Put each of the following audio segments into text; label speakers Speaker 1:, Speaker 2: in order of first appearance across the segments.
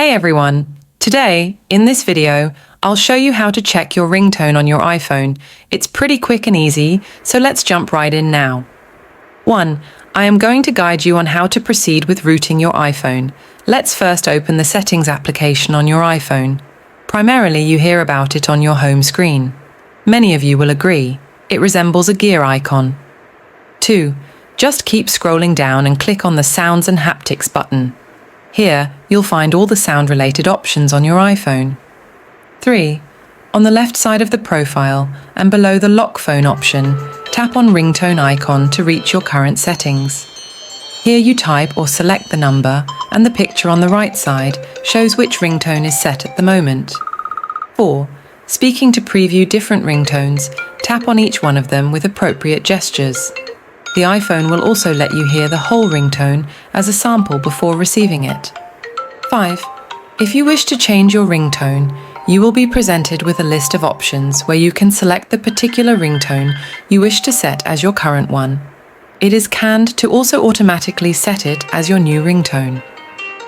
Speaker 1: Hey everyone! Today, in this video, I'll show you how to check your ringtone on your iPhone. It's pretty quick and easy, so let's jump right in now. 1. I am going to guide you on how to proceed with routing your iPhone. Let's first open the Settings application on your iPhone. Primarily, you hear about it on your home screen. Many of you will agree, it resembles a gear icon. 2. Just keep scrolling down and click on the Sounds and Haptics button. Here, you'll find all the sound-related options on your iPhone. 3. On the left side of the profile and below the lock phone option, tap on Ringtone icon to reach your current settings. Here you type or select the number, and the picture on the right side shows which ringtone is set at the moment. 4. Speaking to preview different ringtones, tap on each one of them with appropriate gestures. The iPhone will also let you hear the whole ringtone as a sample before receiving it. 5. If you wish to change your ringtone, you will be presented with a list of options where you can select the particular ringtone you wish to set as your current one. It is canned to also automatically set it as your new ringtone.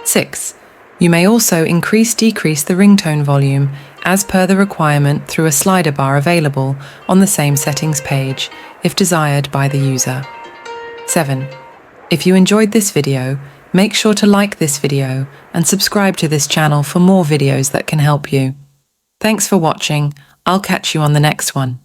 Speaker 1: 6. You may also increase/decrease the ringtone volume as per the requirement through a slider bar available on the same settings page, if desired by the user. 7. If you enjoyed this video, make sure to like this video and subscribe to this channel for more videos that can help you. Thanks for watching. I'll catch you on the next one.